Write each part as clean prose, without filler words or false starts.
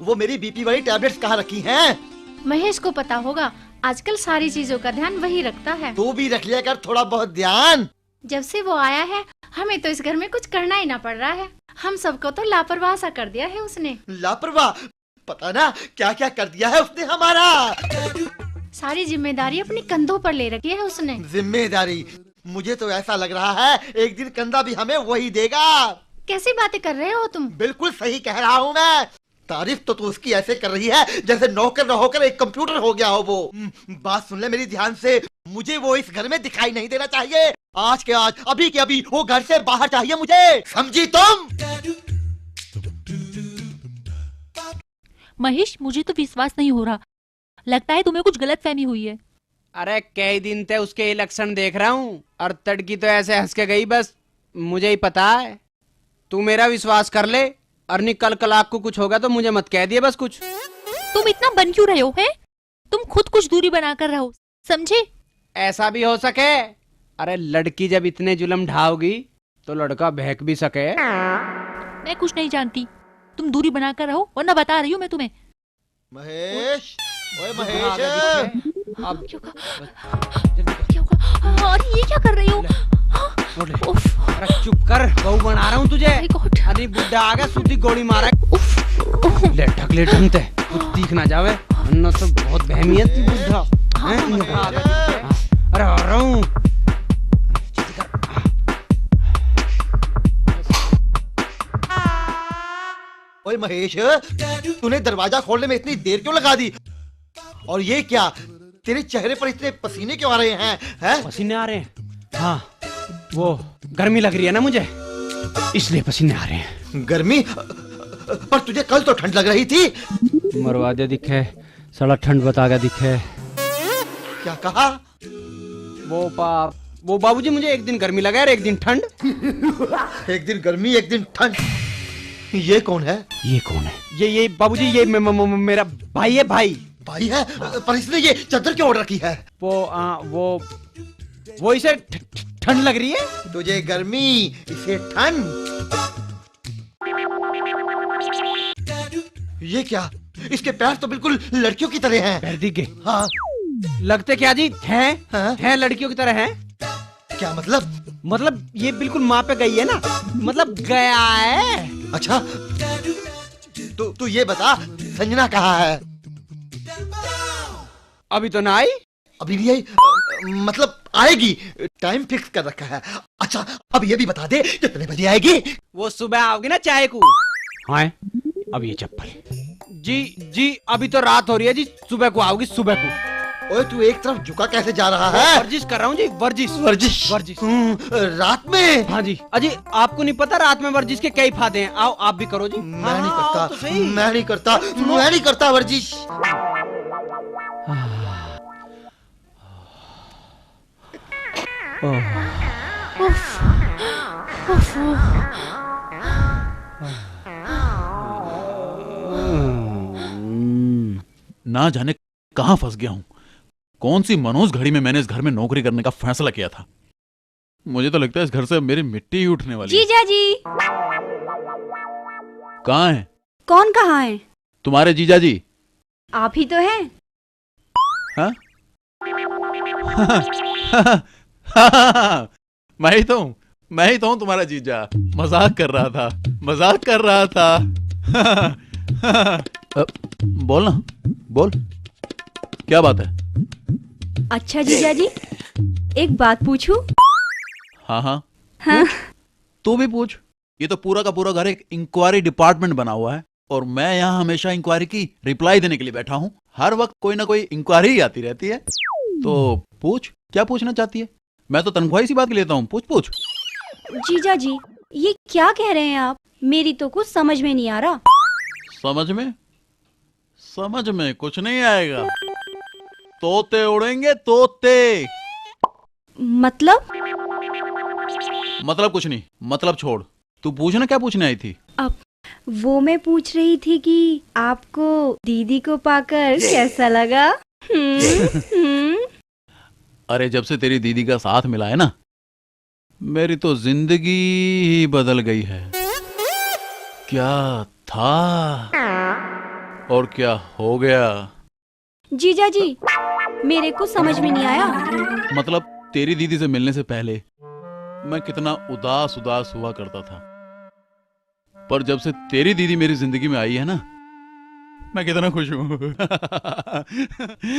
वो मेरी बीपी वाली टैबलेट्स कहाँ रखी हैं? महेश को पता होगा, आजकल सारी चीजों का ध्यान वही रखता है। तू भी रख लिया कर थोड़ा बहुत ध्यान। जब से वो आया है हमें तो इस घर में कुछ करना ही ना पड़ रहा है। हम सबको तो लापरवाह सा कर दिया है उसने। लापरवाह? पता ना क्या क्या कर दिया है उसने हमारा। सारी जिम्मेदारी अपने कंधों पर ले रखी है उसने। जिम्मेदारी? मुझे तो ऐसा लग रहा है एक दिन कंधा भी हमें वही देगा। कैसी बातें कर रहे हो तुम? बिल्कुल सही कह रहा हूँ मैं। तारीफ तो तू उसकी ऐसे कर रही है जैसे नौकर न होकर एक कंप्यूटर हो गया हो वो। बात सुन ले मेरी ध्यान से, मुझे वो इस घर में दिखाई नहीं देना चाहिए। आज के आज, अभी के अभी वो घर से बाहर चाहिए मुझे, समझी तुम? महेश, मुझे तो विश्वास नहीं हो रहा। लगता है तुम्हें कुछ गलतफहमी हुई है। अरे कई दिन से उसके लक्षण देख रहा हूँ और तड़की तो ऐसे हंस के गई, बस मुझे ही पता है। तू मेरा विश्वास कर ले और निकल कलाक को कुछ होगा तो मुझे मत कह दिए बस कुछ। तुम इतना बन क्यों रहे हो? हैं? तुम खुद कुछ दूरी बनाकर रहो, समझे? ऐसा भी हो सके। अरे लड़की जब इतने जुल्म ढाओगी तो लड़का बहक भी सके। मैं कुछ नहीं जानती, तुम दूरी बनाकर रहो वरना बता रही हूँ मैं तुम्हें। महेश, ओए महेश। अब क्या होगा? अरे ये क्या कर रही हो? अरे चुप कर, बहू बना रहा हूँ तुझे। अरे बुड्ढा आ गया, सूती गोली मारा। ले ढक ले ढंगते, कुछ दिख ना जावे वरना तो बहुत बहमियत थी बुड्ढा। अरे आ रहा हूँ। ओए महेश, तूने दरवाजा खोलने में इतनी देर क्यों लगा दी? और ये क्या, तेरे चेहरे पर इतने पसीने क्यों आ रहे हैं? पसीने आ रहे हैं? हाँ, वो गर्मी लग रही है ना मुझे, इसलिए पसीने आ रहे हैं। गर्मी? पर तुझे कल तो ठंड लग रही थी। मरवा दे दिखे, साला ठंड बता गया दिखे। क्या कहा? वो बाबूजी, मुझे एक दिन गर्मी लगा और एक दिन ठंड। एक दिन गर्मी एक दिन ठंड। ये कौन है? ये कौन है? ये बाबूजी, ये मेरा भाई है। भाई है? पर इसने ये चादर क्यों ओढ़ रखी है? वो इसे ठंड लग रही है। तुझे गर्मी, इसे ठंड। ये क्या, इसके पैर तो बिल्कुल लड़कियों की तरह हैं। पैर दिख गए? हाँ। लगते क्या जी हैं? हाँ? हैं लड़कियों की तरह हैं। क्या मतलब? मतलब ये बिल्कुल माँ पे गई है ना, मतलब गया है। अच्छा, तू ये बता, संजना कहाँ है? अभी तो ना आई। अभी नहीं आई? मतलब आएगी, टाइम फिक्स कर रखा है। अच्छा, अब ये भी बता दे कितने बजे आएगी? वो सुबह आओगी ना चाय को। हाँ, अब ये चप्पल। जी अभी तो रात हो रही है जी, सुबह को आओगी, सुबह को। ओए तू एक तरफ झुका कैसे जा रहा है? वर्जिश कर रहा हूँ जी, वर्जिश। रात में? हाँ जी। अजी आपको नहीं पता रात में वर्जिश के कई फायदे हैं। आओ आप भी करो जी। मैं नहीं करता वर्जिश। ना जाने कहां फंस गया हूं। कौन सी मनोज घड़ी में मैंने इस घर में नौकरी करने का फैसला किया था। मुझे तो लगता है इस घर से मेरी मिट्टी ही उठने वाली है। जीजा जी। कहाँ है? कौन कहाँ है? तुम्हारे जीजा जी। आप ही तो हैं। हाँ? मैं ही तो हूँ तुम्हारा जीजा। मजाक कर रहा था। बोल ना, बोल, क्या बात है? अच्छा जीजा जी, एक बात पूछूं? हाँ। हाँ? तू भी पूछ। ये तो पूरा का पूरा घर एक इंक्वायरी डिपार्टमेंट बना हुआ है और मैं यहाँ हमेशा इंक्वायरी की रिप्लाई देने के लिए बैठा हूँ। हर वक्त कोई ना कोई इंक्वायरी ही आती रहती है। तो पूछ, क्या पूछना चाहती है? मैं तो तनख्वाह इसी बात की लेता हूँ। पूछ। जीजा जी, ये क्या कह रहे हैं आप? मेरी तो कुछ समझ में नहीं आ रहा। समझ में कुछ नहीं आएगा। तोते उड़ेंगे, तोते। मतलब कुछ नहीं, मतलब छोड़। तू पूछना, क्या पूछने आई थी? अब वो मैं पूछ रही थी कि आपको दीदी को पाकर कैसा लगा? अरे जब से तेरी दीदी का साथ मिला है ना, मेरी तो जिंदगी ही बदल गई है। क्या था? और क्या हो गया? जीजा जी, मेरे को समझ में नहीं आया। मतलब तेरी दीदी से मिलने से पहले मैं कितना उदास उदास हुआ करता था, पर जब से तेरी दीदी मेरी जिंदगी में आई है ना, मैं कितना खुश हूँ।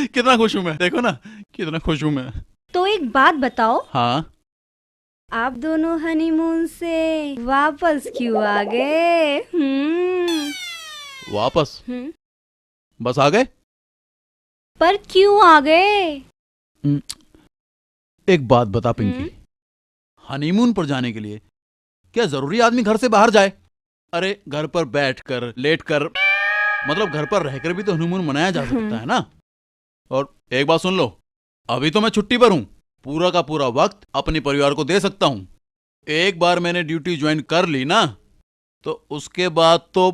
कितना खुश हूँ मैं, देखो ना कितना खुश हूँ मैं। तो एक बात बताओ, हाँ, आप दोनों हनीमून से वापस क्यों आ गए? वापस बस आ गए? पर क्यों आ गए? एक बात बता पिंकी, हनीमून पर जाने के लिए क्या जरूरी आदमी घर से बाहर जाए? अरे घर पर बैठकर, लेटकर, मतलब घर पर रहकर भी तो हनीमून मनाया जा सकता है ना। और एक बात सुन लो, अभी तो मैं छुट्टी पर हूं, पूरा का पूरा वक्त अपने परिवार को दे सकता हूं। एक बार मैंने ड्यूटी ज्वाइन कर ली ना, तो उसके बाद तो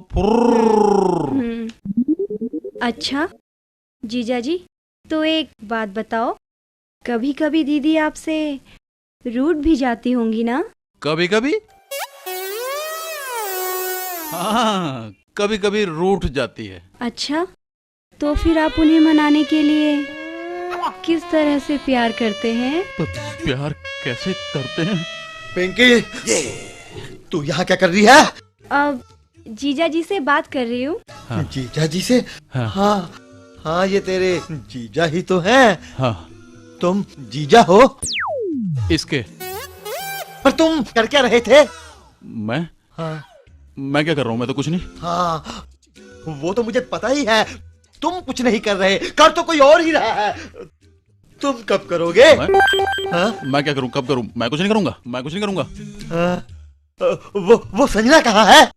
अच्छा जीजा जी, तो एक बात बताओ, कभी कभी दीदी आपसे रूठ भी जाती होंगी ना? कभी कभी, हाँ, कभी कभी रूठ जाती है। अच्छा, तो फिर आप उन्हें मनाने के लिए किस तरह से प्यार करते हैं? प्यार कैसे करते हैं? पिंकी, तू यहाँ क्या कर रही है? अब जीजा जी से बात कर रही हूँ। हाँ। जीजा जी से? हाँ। हाँ हाँ, ये तेरे जीजा ही तो हैं। हाँ। तुम जीजा हो? इसके? पर तुम कर क्या रहे थे? मैं? हाँ। मैं क्या कर रहा हूँ? मैं तो कुछ नहीं। हाँ, वो तो मुझे पता ही है, तुम कुछ नहीं कर रहे, कर तो कोई और ही रहा है। तुम कब करोगे? हाँ? मैं क्या करूँ, कब करूँ? मैं कुछ नहीं करूँगा, मैं कुछ नहीं करूँगा। वो संजना कहाँ है?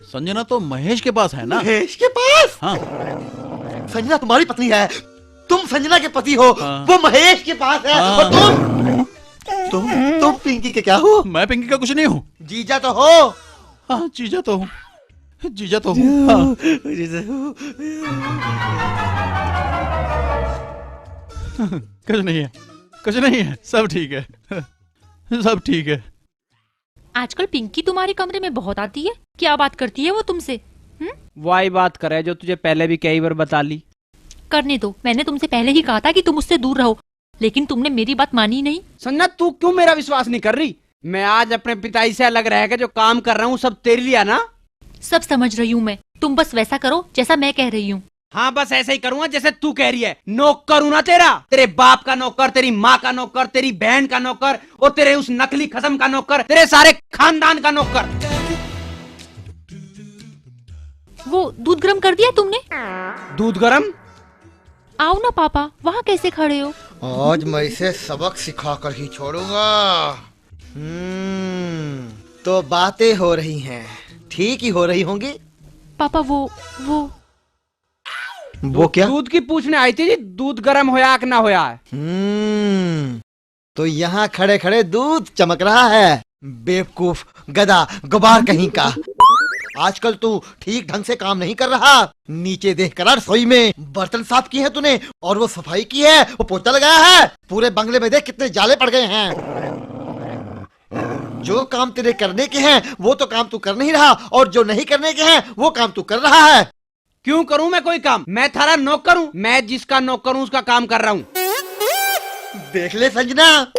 संजना तो महेश के पास है ना। महेश के पास? हाँ। संजना तुम्हारी पत्नी है, तुम संजना के पति हो। हाँ। वो महेश के पास है। हाँ। और तुम पिंकी के क्या हो? मैं पिंकी का कुछ नहीं हूँ। जीजा तो हो। हाँ, जीजा तो हूँ, जीजा तो हूँ। हाँ। कुछ नहीं है, कुछ नहीं है, सब ठीक है, सब ठीक है। आजकल पिंकी तुम्हारे कमरे में बहुत आती है, क्या बात करती है वो तुमसे? वही बात करे जो तुझे पहले भी कई बार बता ली। करने दो, मैंने तुमसे पहले ही कहा था कि तुम उससे दूर रहो, लेकिन तुमने मेरी बात मानी नहीं। संजना, तू क्यों मेरा विश्वास नहीं कर रही? मैं आज अपने पिताजी से अलग रह के जो काम कर रहा हूँ, सब तेरे लिए ना। सब समझ रही हूँ मैं, तुम बस वैसा करो जैसा मैं कह रही हूँ। हाँ, बस ऐसे ही करूंगा जैसे तू कह रही है। नौकर हूं ना तेरा, तेरे बाप का नौकर, तेरी माँ का नौकर, तेरी बहन का नौकर, और तेरे उस नकली खत्म का नौकर, तेरे सारे खानदान का नौकर। वो दूध गर्म कर दिया तुमने? दूध गरम? आओ ना पापा, वहाँ कैसे खड़े हो? आज मैं इसे सबक सिखा कर ही छोड़ूंगा। तो बातें हो रही हैं, ठीक ही हो रही होंगी। पापा वो क्या? दूध की पूछने आई थी जी, दूध गरम होया कि ना होया है। तो यहाँ खड़े खड़े दूध चमक रहा है। बेवकूफ, गधा, गुबार कहीं का। आजकल तू ठीक ढंग से काम नहीं कर रहा। नीचे देख कर रसोई में बर्तन साफ किए हैं तूने, और वो सफाई की है, वो पोछा लगाया है। पूरे बंगले में देख कितने जाले पड़ गए हैं। जो काम तेरे करने के हैं वो तो काम तू कर नहीं रहा, और जो नहीं करने के हैं वो काम तू कर रहा है। क्यों करूं मैं कोई काम? मैं थारा नौकर हूं, मैं जिसका नौकर हूं उसका काम कर रहा हूं। देख ले संजना,